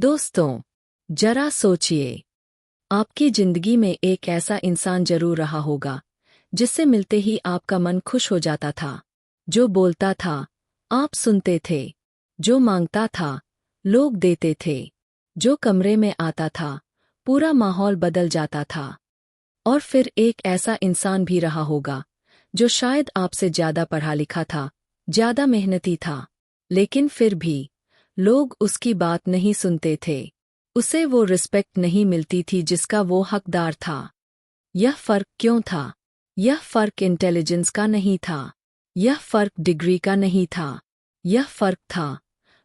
दोस्तों, जरा सोचिए, आपकी जिंदगी में एक ऐसा इंसान जरूर रहा होगा जिससे मिलते ही आपका मन खुश हो जाता था, जो बोलता था, आप सुनते थे, जो मांगता था, लोग देते थे, जो कमरे में आता था, पूरा माहौल बदल जाता था। और फिर एक ऐसा इंसान भी रहा होगा जो शायद आपसे ज्यादा पढ़ा लिखा था, ज्यादा मेहनती था, लेकिन फिर भी लोग उसकी बात नहीं सुनते थे। उसे वो रिस्पेक्ट नहीं मिलती थी जिसका वो हकदार था। यह फर्क क्यों था? यह फर्क इंटेलिजेंस का नहीं था। यह फर्क डिग्री का नहीं था। यह फर्क था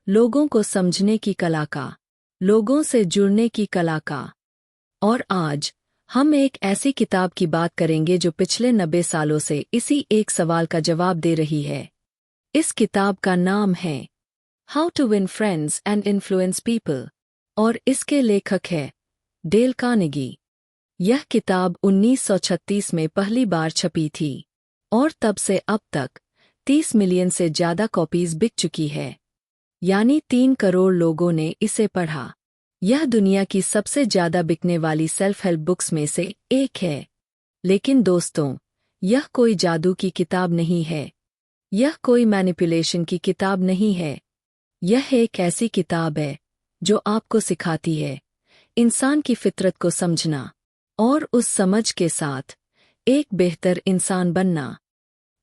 लोगों को समझने की कला का, लोगों से जुड़ने की कला का। और आज हम एक ऐसी किताब की बात करेंगे जो पिछले 90 सालों से इसी एक सवाल का जवाब दे रही है। इस किताब का नाम है how to win friends and influence people और इसके लेखक है डेल कार्नेगी। यह किताब 1936 में पहली बार छपी थी और तब से अब तक 30 मिलियन से ज्यादा कॉपीज बिक चुकी है, यानी 3 करोड़ लोगों ने इसे पढ़ा। यह दुनिया की सबसे ज्यादा बिकने वाली सेल्फ हेल्प बुक्स में से एक है। लेकिन दोस्तों, यह कोई जादू की किताब नहीं है। यह कोई मैनिपुलेशन की किताब नहीं है। यह एक ऐसी किताब है जो आपको सिखाती है इंसान की फितरत को समझना और उस समझ के साथ एक बेहतर इंसान बनना।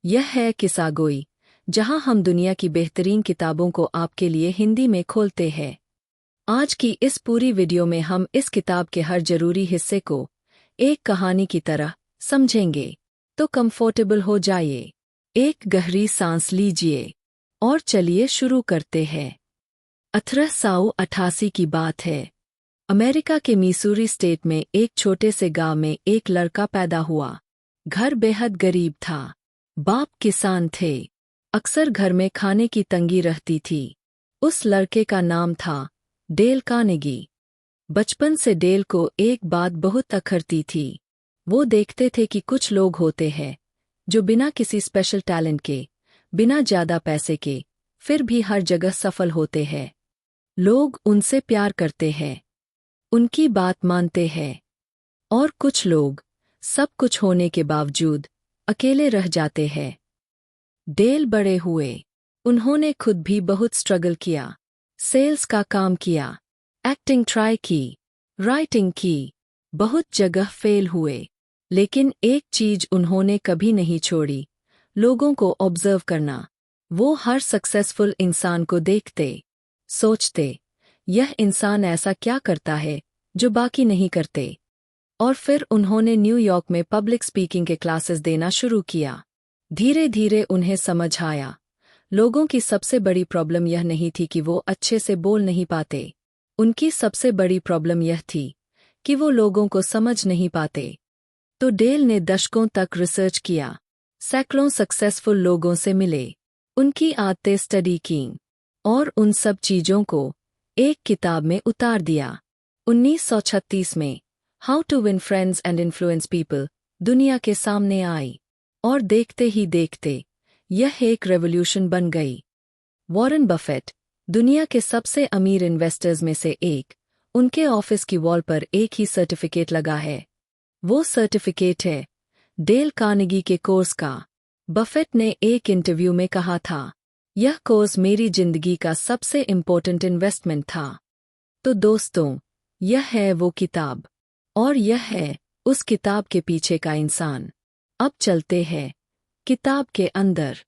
यह है किस्सागोई, जहां हम दुनिया की बेहतरीन किताबों को आपके लिए हिंदी में खोलते हैं। आज की इस पूरी वीडियो में हम इस किताब के हर जरूरी हिस्से को एक कहानी की तरह समझेंगे। तो कंफर्टेबल हो जाइए, एक गहरी सांस लीजिए और चलिए शुरू करते हैं। 1888 की बात है। अमेरिका के मिसूरी स्टेट में एक छोटे से गांव में एक लड़का पैदा हुआ। घर बेहद गरीब था। बाप किसान थे। अक्सर घर में खाने की तंगी रहती थी। उस लड़के का नाम था डेल कार्नेगी। बचपन से डेल को एक बात बहुत अखरती थी। वो देखते थे कि कुछ लोग होते हैं जो बिना किसी स्पेशल टैलेंट के, बिना ज्यादा पैसे के, फिर भी हर जगह सफल होते हैं। लोग उनसे प्यार करते हैं, उनकी बात मानते हैं, और कुछ लोग सब कुछ होने के बावजूद अकेले रह जाते हैं। डेल बड़े हुए। उन्होंने खुद भी बहुत स्ट्रगल किया। सेल्स का काम किया, एक्टिंग ट्राई की, राइटिंग की, बहुत जगह फेल हुए, लेकिन एक चीज उन्होंने कभी नहीं छोड़ी, लोगों को ऑब्जर्व करना। वो हर सक्सेसफुल इंसान को देखते, सोचते, यह इंसान ऐसा क्या करता है जो बाकी नहीं करते। और फिर उन्होंने न्यूयॉर्क में पब्लिक स्पीकिंग के क्लासेस देना शुरू किया। धीरे धीरे उन्हें समझ आया, लोगों की सबसे बड़ी प्रॉब्लम यह नहीं थी कि वो अच्छे से बोल नहीं पाते। उनकी सबसे बड़ी प्रॉब्लम यह थी कि वो लोगों को समझ नहीं पाते। तो डेल ने दशकों तक रिसर्च किया, सैकड़ों सक्सेसफुल लोगों से मिले, उनकी आदतें स्टडी की, और उन सब चीजों को एक किताब में उतार दिया। 1936 में how to win friends and influence people दुनिया के सामने आई, और देखते ही देखते यह एक रेवोल्यूशन बन गई। वॉरेन बफेट, दुनिया के सबसे अमीर इन्वेस्टर्स में से एक, उनके ऑफिस की वॉल पर एक ही सर्टिफिकेट लगा है। वो सर्टिफिकेट है डेल कार्नेगी के कोर्स का। बफेट ने एक इंटरव्यू में कहा था, यह कोर्स मेरी जिंदगी का सबसे इम्पोर्टेंट इन्वेस्टमेंट था। तो दोस्तों, यह है वो किताब, और यह है उस किताब के पीछे का इंसान। अब चलते हैं किताब के अंदर।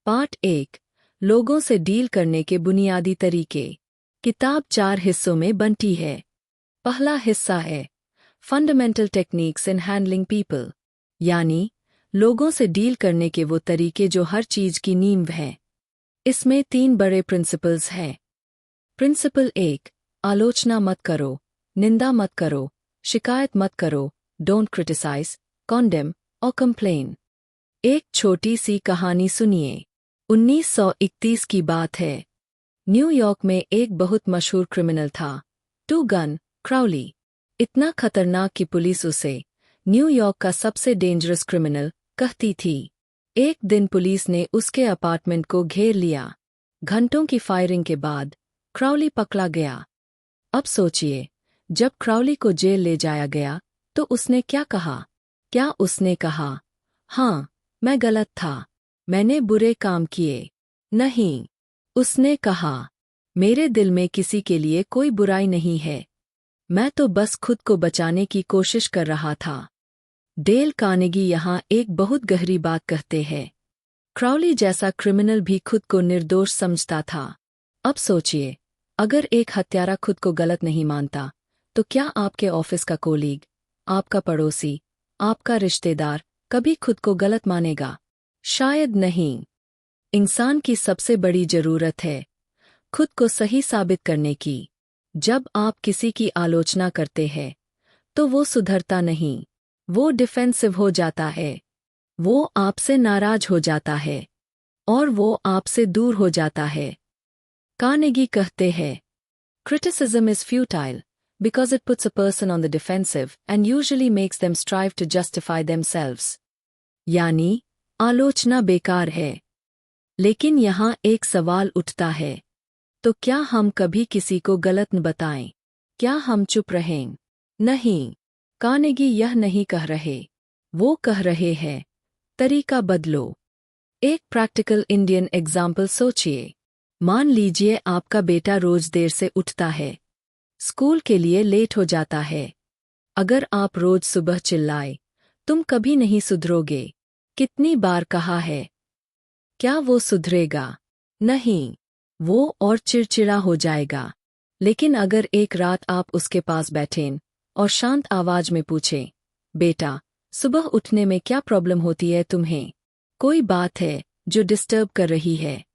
पार्ट 1, लोगों से डील करने के बुनियादी तरीके। किताब 4 हिस्सों में बंटी है। पहला हिस्सा है fundamental techniques in handling people, यानी लोगों से डील करने के वो तरीके जो हर चीज की नींव हैं। इसमें 3 बड़े प्रिंसिपल्स हैं। प्रिंसिपल 1, आलोचना मत करो, निंदा मत करो, शिकायत मत करो, डोंट क्रिटिसाइज, कॉन्डेम और कंप्लेन। एक छोटी सी कहानी सुनिए। 1931 की बात है। न्यूयॉर्क में एक बहुत मशहूर क्रिमिनल था, टू गन क्राउली। इतना खतरनाक कि पुलिस उसे न्यूयॉर्क का सबसे डेंजरस क्रिमिनल कहती थी। एक दिन पुलिस ने उसके अपार्टमेंट को घेर लिया। घंटों की फायरिंग के बाद क्राउली पकड़ा गया। अब सोचिए, जब क्राउली को जेल ले जाया गया तो उसने क्या कहा? क्या उसने कहा, हाँ, मैं गलत था, मैंने बुरे काम किए? नहीं। उसने कहा, मेरे दिल में किसी के लिए कोई बुराई नहीं है, मैं तो बस खुद को बचाने की कोशिश कर रहा था। डेल कार्नेगी यहाँ एक बहुत गहरी बात कहते हैं। क्राउली जैसा क्रिमिनल भी खुद को निर्दोष समझता था। अब सोचिए, अगर एक हत्यारा खुद को गलत नहीं मानता, तो क्या आपके ऑफिस का कोलीग, आपका पड़ोसी, आपका रिश्तेदार कभी खुद को गलत मानेगा? शायद नहीं। इंसान की सबसे बड़ी जरूरत है खुद को सही साबित करने की। जब आप किसी की आलोचना करते हैं, तो वो सुधरता नहीं, वो डिफेंसिव हो जाता है, वो आपसे नाराज हो जाता है, और वो आपसे दूर हो जाता है। कार्नेगी कहते हैं, Criticism is futile because it puts a person on the defensive and usually makes them strive to justify themselves. यानी, आलोचना बेकार है। लेकिन यहाँ एक सवाल उठता है, तो क्या हम कभी किसी को गलत न बताएं? क्या हम चुप रहें? नहीं, कार्नेगी यह नहीं कह रहे। वो कह रहे हैं, तरीका बदलो। एक प्रैक्टिकल इंडियन एग्जाम्पल सोचिए। मान लीजिए आपका बेटा रोज देर से उठता है, स्कूल के लिए लेट हो जाता है। अगर आप रोज सुबह चिल्लाए, तुम कभी नहीं सुधरोगे, कितनी बार कहा है? क्या वो सुधरेगा? नहीं, वो और चिड़चिड़ा हो जाएगा। लेकिन अगर एक रात आप उसके पास बैठें और शांत आवाज में पूछें, बेटा, सुबह उठने में क्या प्रॉब्लम होती है तुम्हें? कोई बात है जो डिस्टर्ब कर रही है?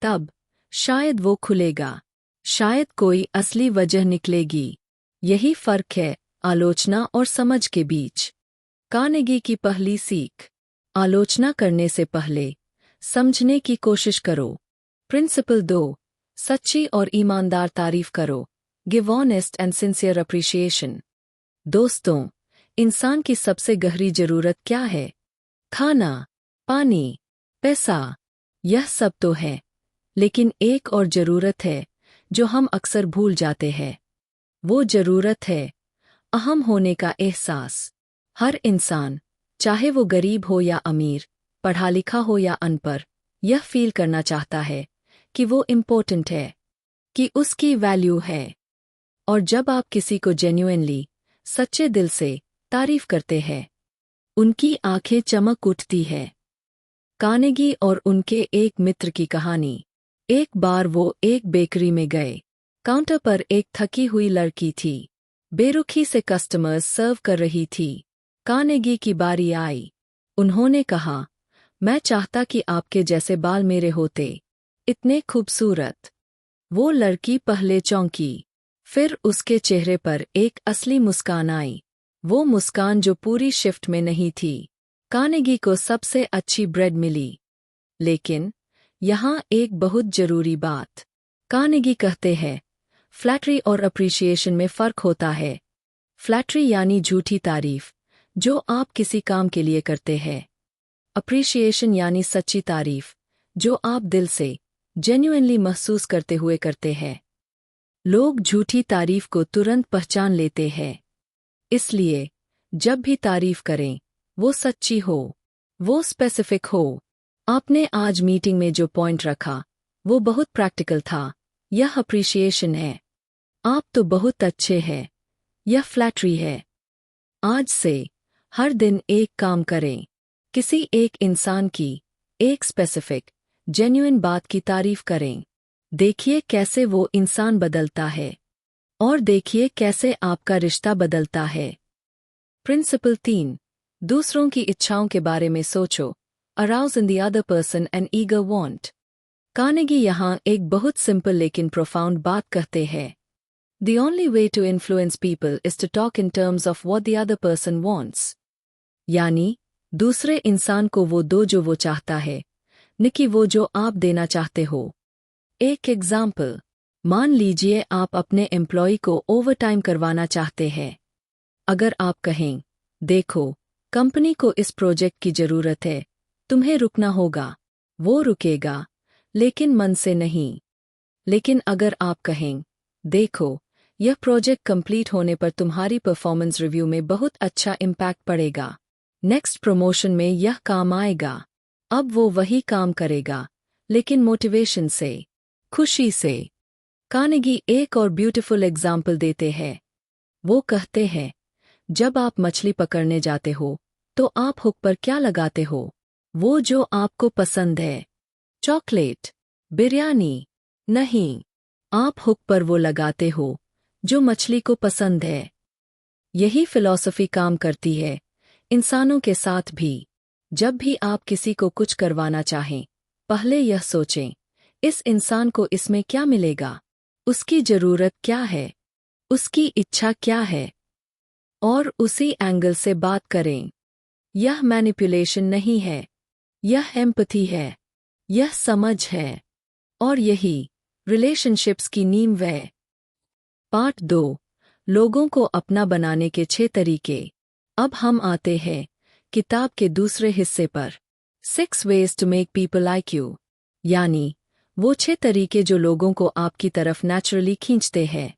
तब शायद वो खुलेगा, शायद कोई असली वजह निकलेगी। यही फर्क है आलोचना और समझ के बीच। कार्नेगी की पहली सीख, आलोचना करने से पहले समझने की कोशिश करो। प्रिंसिपल 2, सच्ची और ईमानदार तारीफ करो। Give honest and sincere appreciation. दोस्तों, इंसान की सबसे गहरी जरूरत क्या है? खाना, पानी, पैसा, यह सब तो है, लेकिन एक और जरूरत है जो हम अक्सर भूल जाते हैं। वो जरूरत है अहम होने का एहसास। हर इंसान, चाहे वो गरीब हो या अमीर, पढ़ा लिखा हो या अनपढ़, यह फील करना चाहता है कि वो इम्पोर्टेंट है, कि उसकी वैल्यू है। और जब आप किसी को जेन्युइनली, सच्चे दिल से तारीफ करते हैं, उनकी आंखें चमक उठती है। कार्नेगी और उनके एक मित्र की कहानी। एक बार वो एक बेकरी में गए। काउंटर पर एक थकी हुई लड़की थी, बेरुखी से कस्टमर्स सर्व कर रही थी। कार्नेगी की बारी आई। उन्होंने कहा, मैं चाहता कि आपके जैसे बाल मेरे होते, इतने खूबसूरत। वो लड़की पहले चौंकी, फिर उसके चेहरे पर एक असली मुस्कान आई। वो मुस्कान जो पूरी शिफ्ट में नहीं थी। कार्नेगी को सबसे अच्छी ब्रेड मिली। लेकिन यहाँ एक बहुत जरूरी बात। कार्नेगी कहते हैं, फ्लैटरी और अप्रिशिएशन में फ़र्क होता है। फ्लैटरी यानी झूठी तारीफ, जो आप किसी काम के लिए करते हैं। अप्रिशिएशन यानी सच्ची तारीफ, जो आप दिल से, जेन्युइनली महसूस करते हुए करते हैं। लोग झूठी तारीफ को तुरंत पहचान लेते हैं। इसलिए, जब भी तारीफ करें, वो सच्ची हो, वो स्पेसिफिक हो। आपने आज मीटिंग में जो पॉइंट रखा, वो बहुत प्रैक्टिकल था, यह अप्रिशिएशन है। आप तो बहुत अच्छे हैं, यह फ्लैटरी है। आज से, हर दिन एक काम करें, किसी एक इंसान की, एक स्पेसिफिक, जेन्युइन बात की तारीफ करें। देखिए कैसे वो इंसान बदलता है, और देखिए कैसे आपका रिश्ता बदलता है। प्रिंसिपल 3, दूसरों की इच्छाओं के बारे में सोचो। Arouse in the other person an eager want. Carnegie यहाँ एक बहुत सिंपल लेकिन प्रोफाउंड बात कहते हैं। The only way to influence people is to talk in terms of what the other person wants. यानी, दूसरे इंसान को वो दो जो वो चाहता है, न कि वो जो आप देना चाहते हो। एक एग्जाम्पल, मान लीजिए आप अपने एम्प्लॉय को ओवरटाइम करवाना चाहते हैं। अगर आप कहें, देखो, कंपनी को इस प्रोजेक्ट की जरूरत है, तुम्हें रुकना होगा, वो रुकेगा, लेकिन मन से नहीं। लेकिन अगर आप कहें, देखो, यह प्रोजेक्ट कंप्लीट होने पर तुम्हारी परफॉर्मेंस रिव्यू में बहुत अच्छा इम्पैक्ट पड़ेगा। नेक्स्ट प्रमोशन में यह काम आएगा। अब वो वही काम करेगा, लेकिन मोटिवेशन से, खुशी से। कार्नेगी एक और ब्यूटीफुल एग्जाम्पल देते हैं। वो कहते हैं, जब आप मछली पकड़ने जाते हो तो आप हुक पर क्या लगाते हो? वो जो आपको पसंद है। चॉकलेट, बिरयानी? नहीं, आप हुक पर वो लगाते हो जो मछली को पसंद है। यही फिलॉसफी काम करती है इंसानों के साथ भी। जब भी आप किसी को कुछ करवाना चाहें, पहले यह सोचें, इस इंसान को इसमें क्या मिलेगा? उसकी जरूरत क्या है? उसकी इच्छा क्या है? और उसी एंगल से बात करें। यह मैनिपुलेशन नहीं है, यह एम्पैथी है, यह समझ है। और यही रिलेशनशिप्स की नींव है। पार्ट 2, लोगों को अपना बनाने के 6 तरीके। अब हम आते हैं किताब के दूसरे हिस्से पर। 6 ways to make people like you, यानी वो 6 तरीके जो लोगों को आपकी तरफ नेचुरली खींचते हैं।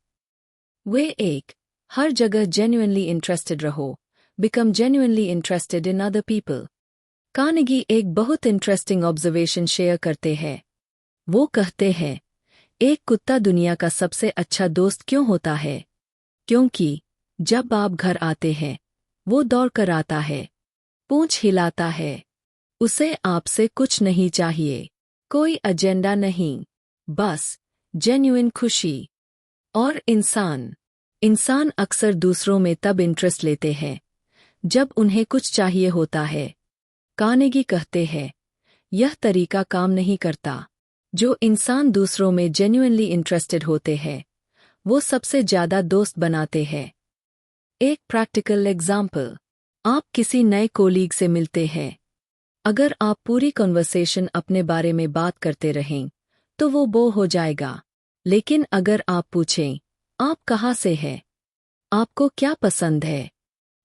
वे 1, हर जगह जेन्युइनली इंटरेस्टेड रहो। Become genuinely interested in other people. Carnegie एक बहुत इंटरेस्टिंग ऑब्जर्वेशन शेयर करते हैं। वो कहते हैं, एक कुत्ता दुनिया का सबसे अच्छा दोस्त क्यों होता है? क्योंकि जब आप घर आते हैं, वो दौड़कर आता है, पूंछ हिलाता है। उसे आपसे कुछ नहीं चाहिए, कोई एजेंडा नहीं, बस जेन्युइन खुशी। और इंसान अक्सर दूसरों में तब इंटरेस्ट लेते हैं जब उन्हें कुछ चाहिए होता है। कार्नेगी कहते हैं, यह तरीका काम नहीं करता। जो इंसान दूसरों में जेन्युइनली इंटरेस्टेड होते हैं, वो सबसे ज्यादा दोस्त बनाते हैं। एक प्रैक्टिकल एग्जाम्पल, आप किसी नए कोलीग से मिलते हैं। अगर आप पूरी कन्वर्सेशन अपने बारे में बात करते रहें, तो वो बोर हो जाएगा। लेकिन अगर आप पूछें, आप कहाँ से हैं? आपको क्या पसंद है?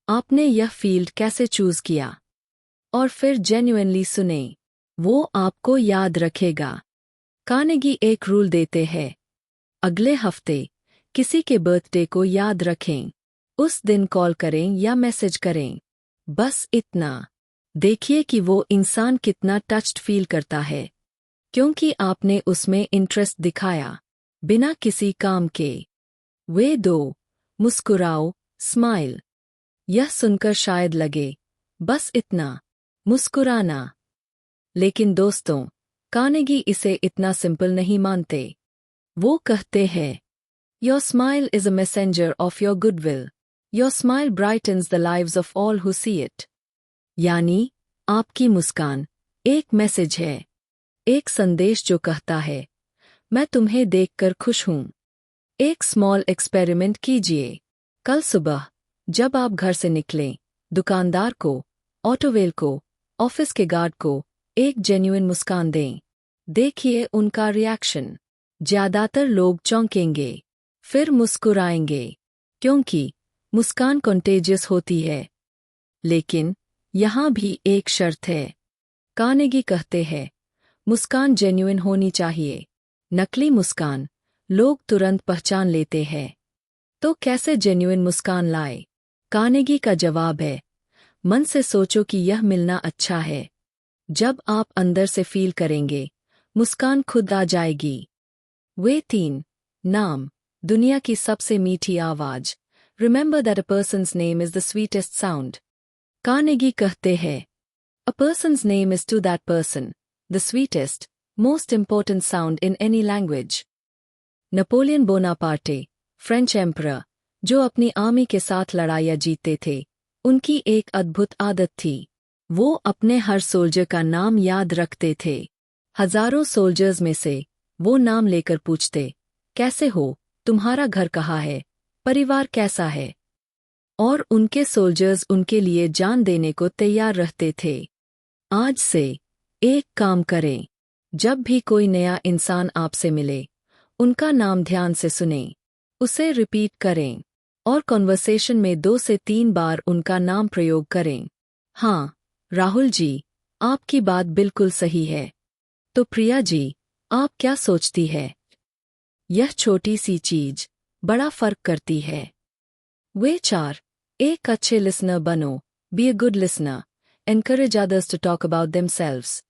आपने यह फील्ड कैसे चूज किया? और फिर जेन्युइनली सुने, वो आपको याद रखेगा। कार्नेगी एक रूल देते हैं, अगले हफ्ते किसी के बर्थडे को याद रखें। उस दिन कॉल करें या मैसेज करें। बस इतना। देखिए कि वो इंसान कितना टच्ड फील करता है, क्योंकि आपने उसमें इंटरेस्ट दिखाया, बिना किसी काम के। वे 2, मुस्कुराओ, स्माइल। यह सुनकर शायद लगे, बस इतना, मुस्कुराना। लेकिन दोस्तों, कार्नेगी इसे इतना सिंपल नहीं मानते। वो कहते हैं, Your smile is a messenger of your goodwill. Your smile brightens the lives of all who see it. यानी, आपकी मुस्कान एक मैसेज है, एक संदेश जो कहता है, मैं तुम्हें देखकर खुश हूं। एक स्मॉल एक्सपेरिमेंट कीजिए। कल सुबह जब आप घर से निकलें, दुकानदार को, ऑटोवेल को, ऑफिस के गार्ड को एक जेन्युइन मुस्कान दें। देखिए उनका रिएक्शन। ज्यादातर लोग चौंकेंगे, फिर मुस्कुराएंगे, क्योंकि मुस्कान कंटेजियस होती है। लेकिन यहाँ भी एक शर्त है। कार्नेगी कहते हैं, मुस्कान जेन्युइन होनी चाहिए। नकली मुस्कान लोग तुरंत पहचान लेते हैं। तो कैसे जेन्युइन मुस्कान लाए? कार्नेगी का जवाब है, मन से सोचो कि यह मिलना अच्छा है। जब आप अंदर से फील करेंगे, मुस्कान खुद आ जाएगी। वे 3, नाम, दुनिया की सबसे मीठी आवाज। Remember that a person's name is the sweetest sound. Carnegie कहते हैं, A person's name is to that person the sweetest, most important sound in any language. Napoleon Bonaparte, French emperor, जो अपनी आर्मी के साथ लड़ाइयाँ जीतते थे, उनकी एक अद्भुत आदत थी। वो अपने हर सोल्जर का नाम याद रखते थे। हजारों सोल्जर्स में से वो नाम लेकर पूछते, कैसे हो, तुम्हारा घर कहाँ है, परिवार कैसा है? और उनके सोल्जर्स उनके लिए जान देने को तैयार रहते थे। आज से एक काम करें, जब भी कोई नया इंसान आपसे मिले, उनका नाम ध्यान से सुनें, उसे रिपीट करें, और कॉन्वर्सेशन में 2 से 3 बार उनका नाम प्रयोग करें। हाँ, राहुल जी, आपकी बात बिल्कुल सही है। तो प्रिया जी, आप क्या सोचती है? यह छोटी सी चीज बड़ा फर्क करती है। वे 4 एक अच्छे लिसनर बनो, be a good listener, encourage others to talk about themselves.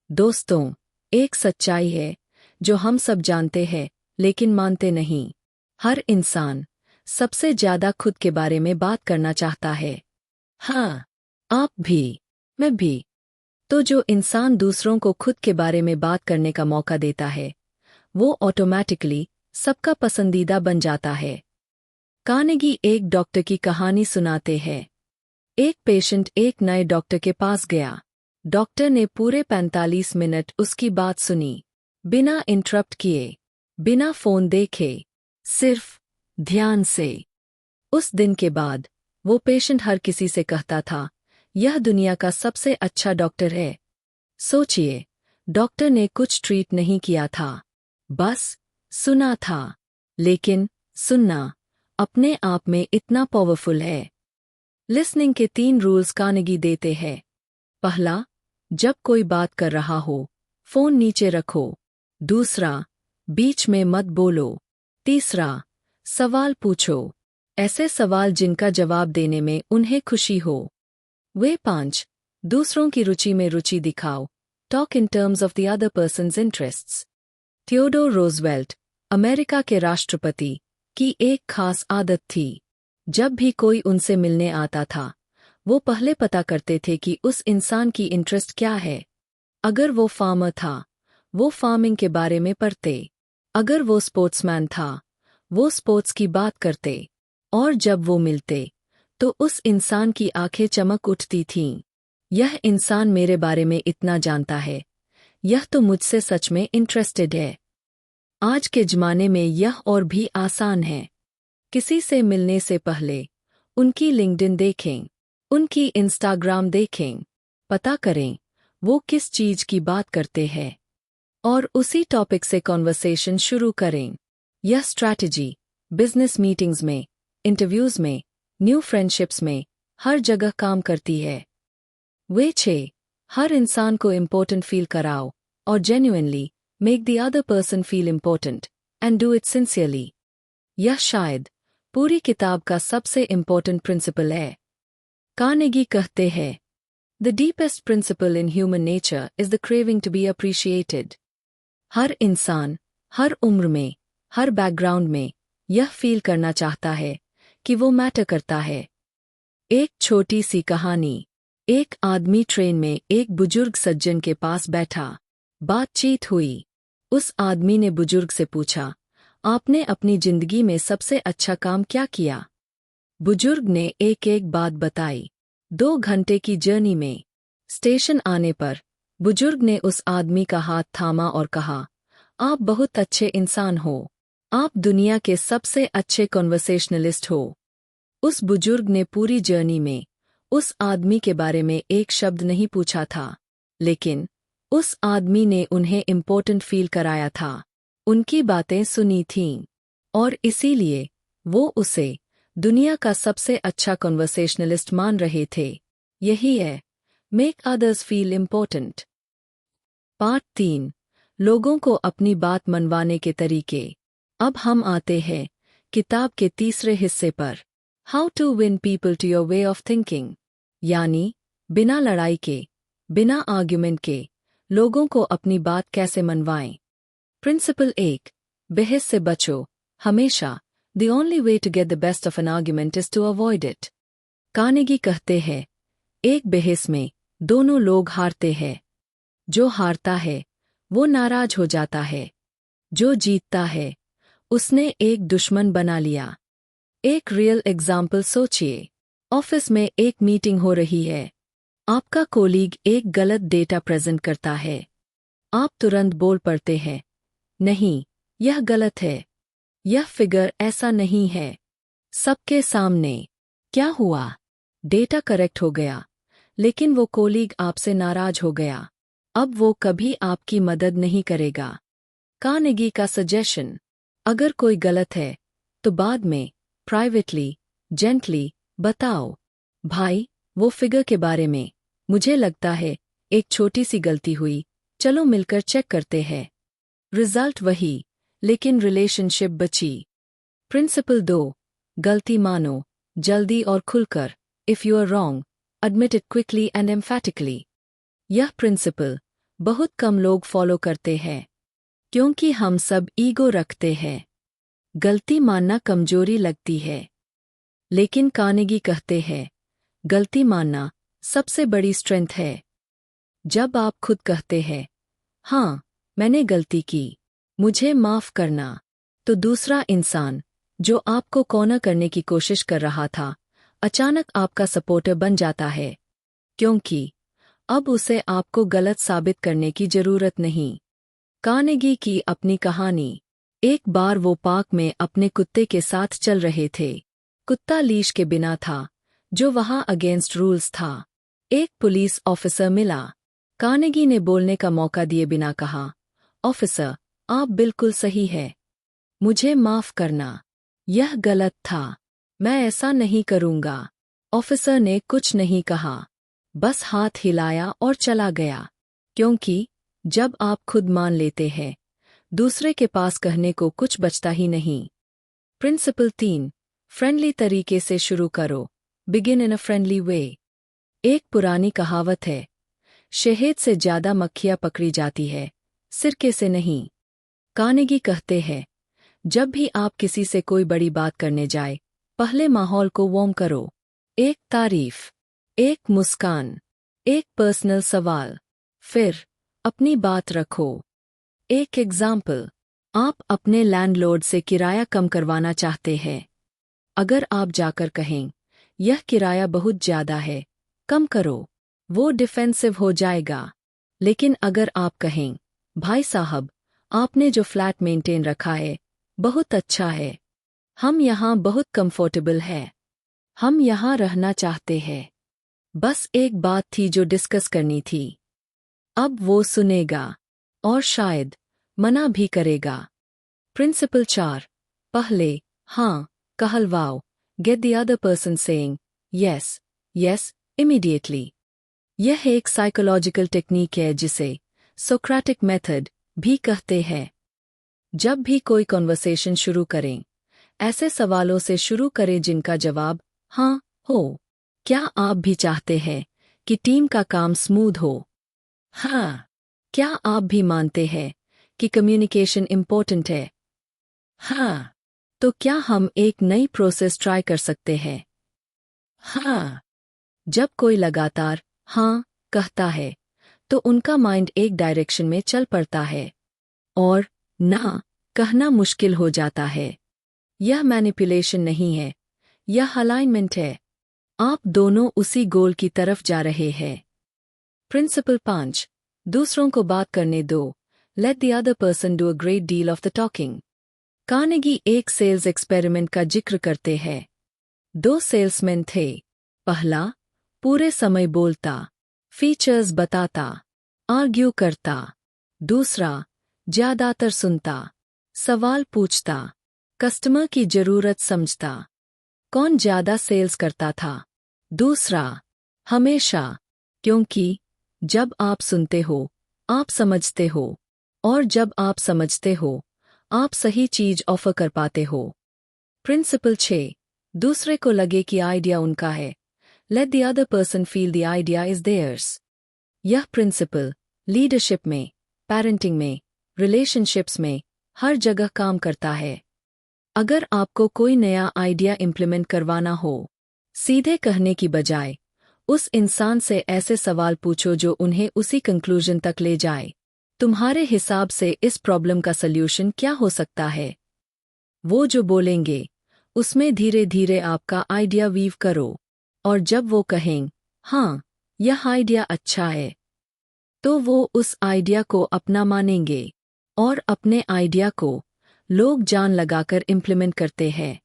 दोस्तों, एक सच्चाई है जो हम सब जानते हैं लेकिन मानते नहीं। हर इंसान सबसे ज्यादा खुद के बारे में बात करना चाहता है। हाँ, आप भी, मैं भी। तो जो इंसान दूसरों को खुद के बारे में बात करने का मौका देता है, वो ऑटोमैटिकली सबका पसंदीदा बन जाता है। कार्नेगी एक डॉक्टर की कहानी सुनाते हैं। एक पेशेंट एक नए डॉक्टर के पास गया। डॉक्टर ने पूरे 45 मिनट उसकी बात सुनी, बिना इंटरप्ट किए, बिना फोन देखे, सिर्फ ध्यान से। उस दिन के बाद वो पेशेंट हर किसी से कहता था, यह दुनिया का सबसे अच्छा डॉक्टर है। सोचिए, डॉक्टर ने कुछ ट्रीट नहीं किया था, बस सुना था। लेकिन सुनना अपने आप में इतना पावरफुल है। लिसनिंग के 3 रूल्स कार्नेगी देते हैं। पहला, जब कोई बात कर रहा हो, फोन नीचे रखो। दूसरा, बीच में मत बोलो। तीसरा, सवाल पूछो, ऐसे सवाल जिनका जवाब देने में उन्हें खुशी हो। वे 5, दूसरों की रुचि में रुचि दिखाओ, talk in terms of the other persons interests. Theodore Roosevelt, America के राष्ट्रपति, की एक खास आदत थी। जब भी कोई उनसे मिलने आता था, वो पहले पता करते थे कि उस इंसान की इंटरेस्ट क्या है। अगर वो फार्मर था, वो फार्मिंग के बारे में पढ़ते। अगर वो स्पोर्ट्समैन था, वो स्पोर्ट्स की बात करते। और जब वो मिलते, तो उस इंसान की आंखें चमक उठती थीं। यह इंसान मेरे बारे में इतना जानता है, यह तो मुझसे सच में इंटरेस्टेड है। आज के ज़माने में यह और भी आसान है। किसी से मिलने से पहले उनकी लिंक्डइन देखें, उनकी इंस्टाग्राम देखें, पता करें वो किस चीज की बात करते हैं, और उसी टॉपिक से कॉन्वर्सेशन शुरू करें। यह स्ट्रैटेजी बिजनेस मीटिंग्स में, इंटरव्यूज में, न्यू फ्रेंडशिप्स में, हर जगह काम करती है। वे 6, हर इंसान को इम्पोर्टेंट फील कराओ और genuinely make the other person feel important and do it sincerely. यह शायद पूरी किताब का सबसे इम्पोर्टेंट प्रिंसिपल है। कार्नेगी कहते हैं, The deepest principle in human nature is the craving to be appreciated. हर इंसान, हर उम्र में, हर बैकग्राउंड में यह फील करना चाहता है कि वो मैटर करता है। एक छोटी सी कहानी। एक आदमी ट्रेन में एक बुजुर्ग सज्जन के पास बैठा। बातचीत हुई। उस आदमी ने बुजुर्ग से पूछा, आपने अपनी जिंदगी में सबसे अच्छा काम क्या किया? बुजुर्ग ने एक एक बात बताई। 2 घंटे की जर्नी में स्टेशन आने पर बुजुर्ग ने उस आदमी का हाथ थामा और कहा, आप बहुत अच्छे इंसान हो। आप दुनिया के सबसे अच्छे कॉन्वर्सेशनलिस्ट हो। उस बुजुर्ग ने पूरी जर्नी में उस आदमी के बारे में एक शब्द नहीं पूछा था, लेकिन उस आदमी ने उन्हें इम्पोर्टेंट फील कराया था। उनकी बातें सुनी थीं, और इसीलिए वो उसे दुनिया का सबसे अच्छा कॉन्वर्सेशनलिस्ट मान रहे थे। यही है make others feel important. Part 3, लोगों को अपनी बात मनवाने के तरीके। अब हम आते हैं किताब के तीसरे हिस्से पर, how to win people to your way of thinking, यानी बिना लड़ाई के, बिना आर्ग्यूमेंट के लोगों को अपनी बात कैसे मनवाएं। प्रिंसिपल 1, बहस से बचो हमेशा। The only way to get the best of an argument is to avoid it. Carnegie कहते हैं, एक बहस में दोनों लोग हारते हैं। जो हारता है वो नाराज हो जाता है। जो जीतता है उसने एक दुश्मन बना लिया। एक रियल एग्जाम्पल सोचिए। ऑफिस में एक मीटिंग हो रही है। आपका कोलीग एक गलत डेटा प्रेजेंट करता है। आप तुरंत बोल पड़ते हैं, नहीं, यह गलत है, यह फिगर ऐसा नहीं है। सबके सामने क्या हुआ? डेटा करेक्ट हो गया, लेकिन वो कोलीग आपसे नाराज हो गया। अब वो कभी आपकी मदद नहीं करेगा। कार्नेगी का सजेशन, अगर कोई गलत है तो बाद में प्राइवेटली जेंटली बताओ, भाई वो फिगर के बारे में मुझे लगता है एक छोटी सी गलती हुई, चलो मिलकर चेक करते हैं। रिजल्ट वही, लेकिन रिलेशनशिप बची। प्रिंसिपल 2, गलती मानो, जल्दी और खुलकर। If you are wrong, admit it quickly and emphatically. यह प्रिंसिपल बहुत कम लोग फॉलो करते हैं, क्योंकि हम सब ईगो रखते हैं। गलती मानना कमजोरी लगती है, लेकिन कार्नेगी कहते हैं, गलती मानना सबसे बड़ी स्ट्रेंथ है। जब आप खुद कहते हैं, हाँ, मैंने गलती की, मुझे माफ़ करना, तो दूसरा इंसान, जो आपको कॉर्नर करने की कोशिश कर रहा था, अचानक आपका सपोर्टर बन जाता है, क्योंकि अब उसे आपको गलत साबित करने की जरूरत नहीं। कार्नेगी की अपनी कहानी। एक बार वो पार्क में अपने कुत्ते के साथ चल रहे थे। कुत्ता लीश के बिना था, जो वहां अगेंस्ट रूल्स था। एक पुलिस ऑफिसर मिला। कार्नेगी ने बोलने का मौका दिए बिना कहा, ऑफिसर, आप बिल्कुल सही है। मुझे माफ करना, यह गलत था। मैं ऐसा नहीं करूंगा। ऑफिसर ने कुछ नहीं कहा, बस हाथ हिलाया और चला गया, क्योंकि जब आप खुद मान लेते हैं, दूसरे के पास कहने को कुछ बचता ही नहीं। प्रिंसिपल 3, फ्रेंडली तरीके से शुरू करो। Begin in a friendly way. एक पुरानी कहावत है, शहद से ज्यादा मक्खियां पकड़ी जाती है, सिरके से नहीं। कार्नेगी कहते हैं, जब भी आप किसी से कोई बड़ी बात करने जाए, पहले माहौल को वार्म करो। एक तारीफ, एक मुस्कान, एक पर्सनल सवाल, फिर अपनी बात रखो। एक एग्जाम्पल, आप अपने लैंडलॉर्ड से किराया कम करवाना चाहते हैं। अगर आप जाकर कहें, यह किराया बहुत ज्यादा है, कम करो, वो डिफेंसिव हो जाएगा। लेकिन अगर आप कहें, भाई साहब, आपने जो फ्लैट मेंटेन रखा है, बहुत अच्छा है, हम यहाँ बहुत कंफर्टेबल है, हम यहाँ रहना चाहते हैं, बस एक बात थी जो डिस्कस करनी थी। अब वो सुनेगा और शायद मना भी करेगा। प्रिंसिपल 4, पहले हाँ कहलवाओ। Get the other person saying yes yes immediately. यह एक साइकोलॉजिकल टेक्निक है जिसे सोक्रेटिक मेथड भी कहते हैं। जब भी कोई कॉन्वर्सेशन शुरू करें, ऐसे सवालों से शुरू करें जिनका जवाब हाँ हो। क्या आप भी चाहते हैं कि टीम का काम स्मूथ हो? हाँ। क्या आप भी मानते हैं कि कम्युनिकेशन इम्पोर्टेंट है? हाँ। तो क्या हम एक नई प्रोसेस ट्राई कर सकते हैं? हाँ। जब कोई लगातार हाँ कहता है, तो उनका माइंड एक डायरेक्शन में चल पड़ता है और ना कहना मुश्किल हो जाता है। यह मैनिपुलेशन नहीं है, यह अलाइनमेंट है। आप दोनों उसी गोल की तरफ जा रहे हैं। प्रिंसिपल 5, दूसरों को बात करने दो। Late the other person do a great deal of the talking. Carnegie एक सेल्स एक्सपेरिमेंट का जिक्र करते हैं। 2 सेल्समैन थे। पहला, पूरे समय बोलता, फीचर्स बताता, आर्ग्यू करता। दूसरा, ज्यादातर सुनता, सवाल पूछता, कस्टमर की जरूरत समझता। कौन ज्यादा सेल्स करता था? दूसरा, हमेशा, क्योंकि जब आप सुनते हो, आप समझते हो, और जब आप समझते हो, आप सही चीज ऑफर कर पाते हो। प्रिंसिपल 6, दूसरे को लगे कि आइडिया उनका है। Let the other person feel the idea is theirs. यह प्रिंसिपल लीडरशिप में, पेरेंटिंग में, रिलेशनशिप्स में, हर जगह काम करता है। अगर आपको कोई नया आइडिया इम्प्लीमेंट करवाना हो, सीधे कहने की बजाय उस इंसान से ऐसे सवाल पूछो जो उन्हें उसी कंक्लूजन तक ले जाए। तुम्हारे हिसाब से इस प्रॉब्लम का सल्यूशन क्या हो सकता है? वो जो बोलेंगे, उसमें धीरे धीरे आपका आइडिया वीव करो, और जब वो कहें, हाँ, यह आइडिया अच्छा है, तो वो उस आइडिया को अपना मानेंगे, और अपने आइडिया को लोग जान लगाकर इम्प्लीमेंट करते हैं।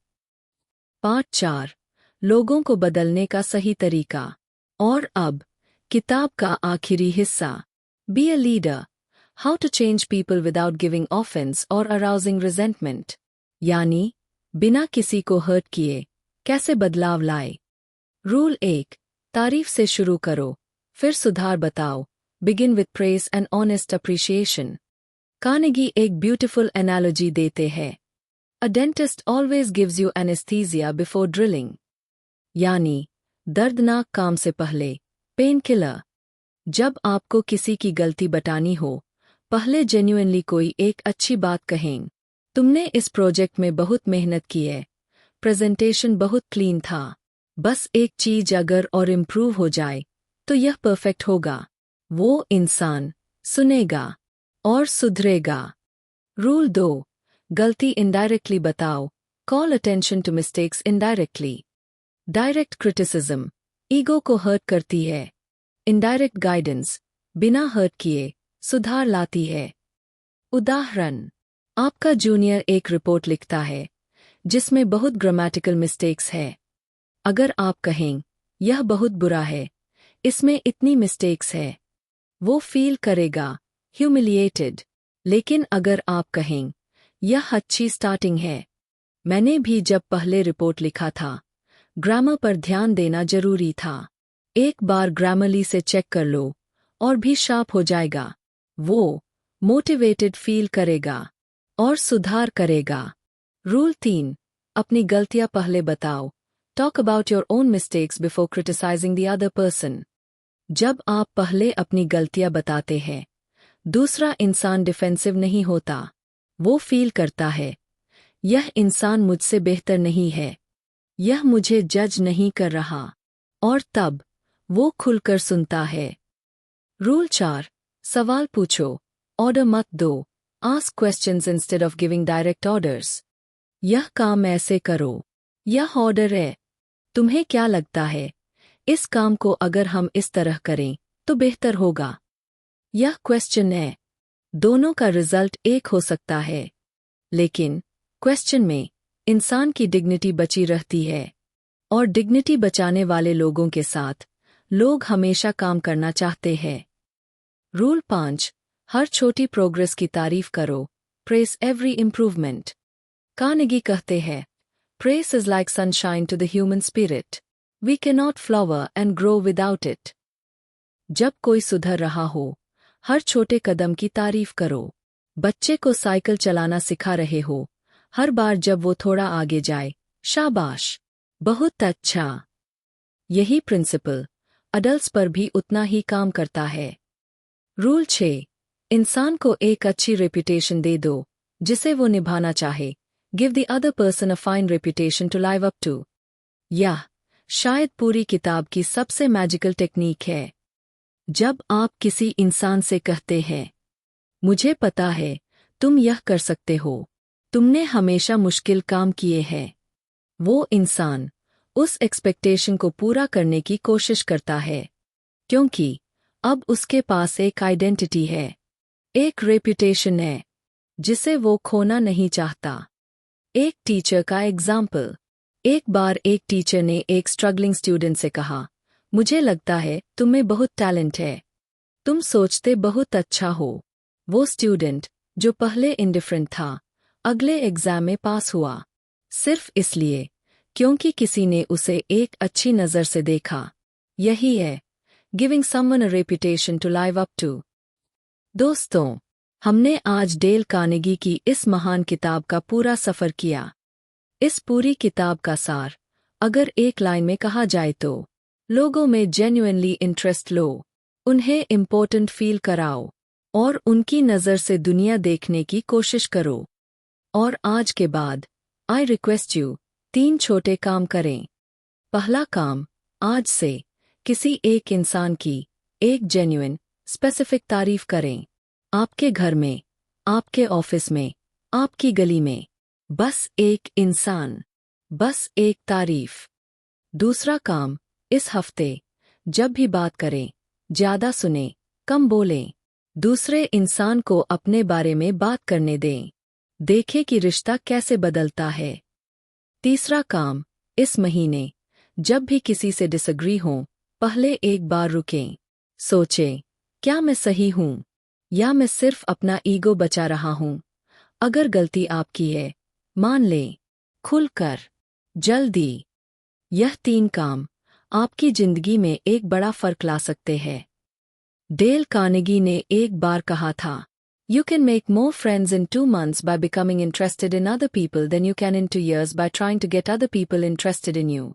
पार्ट 4, लोगों को बदलने का सही तरीका। और अब किताब का आखिरी हिस्सा, be a leader, how to change people without giving offence और अराउजिंग रिजेंटमेंट। यानी बिना किसी को हर्ट किए कैसे बदलाव लाए। रूल 1, तारीफ से शुरू करो, फिर सुधार बताओ। Begin with praise and honest appreciation. Carnegie एक ब्यूटीफुल एनालॉजी देते हैं। A dentist always gives you anesthesia before drilling. यानी दर्दनाक काम से पहले पेन किलर। जब आपको किसी की गलती बतानी हो, पहले जेन्युइनली कोई एक अच्छी बात कहें। तुमने इस प्रोजेक्ट में बहुत मेहनत की है, प्रेजेंटेशन बहुत क्लीन था, बस एक चीज अगर और इम्प्रूव हो जाए तो यह परफेक्ट होगा। वो इंसान सुनेगा और सुधरेगा। रूल 2, गलती इनडायरेक्टली बताओ। Call attention to mistakes indirectly. Direct criticism ego को हर्ट करती है। इनडायरेक्ट गाइडेंस बिना हर्ट किए सुधार लाती है। उदाहरण, आपका जूनियर एक रिपोर्ट लिखता है जिसमें बहुत ग्रामेटिकल मिस्टेक्स है। अगर आप कहें, यह बहुत बुरा है, इसमें इतनी मिस्टेक्स है, वो फील करेगा ह्यूमिलिएटेड। लेकिन अगर आप कहें, यह अच्छी स्टार्टिंग है, मैंने भी जब पहले रिपोर्ट लिखा था, ग्रामर पर ध्यान देना जरूरी था, एक बार ग्रामरली से चेक कर लो और भी शार्प हो जाएगा। वो मोटिवेटेड फील करेगा और सुधार करेगा। रूल 3, अपनी गलतियां पहले बताओ। Talk about your own mistakes before criticising the other person. जब आप पहले अपनी गलतियां बताते हैं, दूसरा इंसान डिफेंसिव नहीं होता। वो फील करता है, यह इंसान मुझसे बेहतर नहीं है, यह मुझे जज नहीं कर रहा, और तब वो खुलकर सुनता है। रूल 4, सवाल पूछो, ऑर्डर मत दो। Ask questions instead of giving direct orders. यह काम ऐसे करो, यह ऑर्डर है, तुम्हें क्या लगता है, इस काम को अगर हम इस तरह करें तो बेहतर होगा। यह क्वेश्चन है। दोनों का रिजल्ट एक हो सकता है, लेकिन क्वेश्चन में इंसान की डिग्निटी बची रहती है, और डिग्निटी बचाने वाले लोगों के साथ लोग हमेशा काम करना चाहते हैं। रूल 5, हर छोटी प्रोग्रेस की तारीफ करो। Press every improvement. कार्नेगी कहते हैं, praise is like sunshine to the human spirit, we can not flower and grow without it. जब कोई सुधर रहा हो, हर छोटे कदम की तारीफ करो। बच्चे को साइकिल चलाना सिखा रहे हो, हर बार जब वो थोड़ा आगे जाए, शाबाश, बहुत अच्छा। यही प्रिंसिपल अडल्ट्स पर भी उतना ही काम करता है। रूल 6, इंसान को एक अच्छी रेपुटेशन दे दो जिसे वो निभाना चाहे। Give the other person a fine reputation to live up to. यह शायद पूरी किताब की सबसे मैजिकल टेक्निक है। जब आप किसी इंसान से कहते हैं, मुझे पता है तुम यह कर सकते हो, तुमने हमेशा मुश्किल काम किए हैं, वो इंसान उस एक्सपेक्टेशन को पूरा करने की कोशिश करता है, क्योंकि अब उसके पास एक आइडेंटिटी है, एक रेपुटेशन है, जिसे वो खोना नहीं चाहता। एक टीचर का एग्जाम्पल। एक बार एक टीचर ने एक स्ट्रगलिंग स्टूडेंट से कहा, मुझे लगता है तुम्हें बहुत टैलेंट है, तुम सोचते बहुत अच्छा हो। वो स्टूडेंट, जो पहले इंडिफरेंट था, अगले एग्जाम में पास हुआ, सिर्फ इसलिए क्योंकि किसी ने उसे एक अच्छी नज़र से देखा। यही है giving someone a reputation to live up to. दोस्तों, हमने आज डेल कार्नेगी की इस महान किताब का पूरा सफ़र किया। इस पूरी किताब का सार अगर एक लाइन में कहा जाए तो, लोगों में जेन्युइनली इंटरेस्ट लो, उन्हें इम्पोर्टेंट फील कराओ, और उनकी नज़र से दुनिया देखने की कोशिश करो। और आज के बाद, आई रिक्वेस्ट यू, 3 छोटे काम करें। पहला काम, आज से किसी एक इंसान की एक जेन्युइन स्पेसिफिक तारीफ करें। आपके घर में, आपके ऑफिस में, आपकी गली में, बस एक इंसान, बस एक तारीफ। दूसरा काम, इस हफ्ते जब भी बात करें, ज़्यादा सुने, कम बोलें, दूसरे इंसान को अपने बारे में बात करने दें, देखें कि रिश्ता कैसे बदलता है। तीसरा काम, इस महीने जब भी किसी से डिसएग्री हो, पहले एक बार रुकें, सोचें, क्या मैं सही हूँ या मैं सिर्फ अपना ईगो बचा रहा हूँ। अगर गलती आपकी है, मान लें, खुलकर, जल्दी। यह 3 काम आपकी जिंदगी में एक बड़ा फर्क ला सकते हैं। डेल कार्नेगी ने एक बार कहा था, You can make more friends in 2 months by becoming interested in other people than you can in 2 years by trying to get other people interested in you.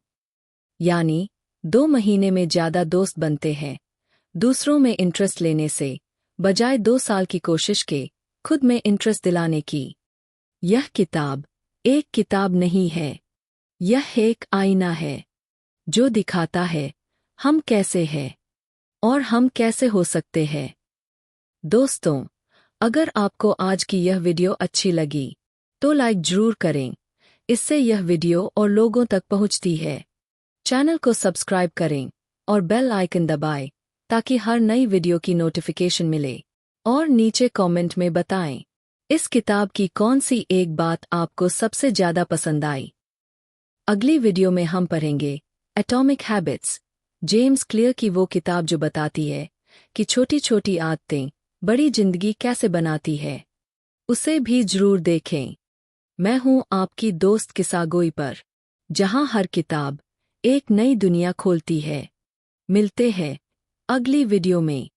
यानी 2 महीने में ज़्यादा दोस्त बनते हैं दूसरों में इंटरेस्ट लेने से, बजाय 2 साल की कोशिश के खुद में इंटरेस्ट दिलाने की। यह किताब एक किताब नहीं है। यह एक आईना है जो दिखाता है हम कैसे हैं और हम कैसे हो सकते हैं। दोस्तों, अगर आपको आज की यह वीडियो अच्छी लगी तो लाइक जरूर करें। इससे यह वीडियो और लोगों तक पहुंचती है। चैनल को सब्सक्राइब करें और बेल आइकन दबाएं ताकि हर नई वीडियो की नोटिफिकेशन मिले। और नीचे कमेंट में बताएं इस किताब की कौन सी एक बात आपको सबसे ज़्यादा पसंद आई। अगली वीडियो में हम पढ़ेंगे एटॉमिक हैबिट्स, जेम्स क्लियर की वो किताब जो बताती है कि छोटी छोटी आदतें बड़ी जिंदगी कैसे बनाती है। उसे भी जरूर देखें। मैं हूं आपकी दोस्त किस्सागोई पर, जहां हर किताब एक नई दुनिया खोलती है। मिलते हैं अगली वीडियो में।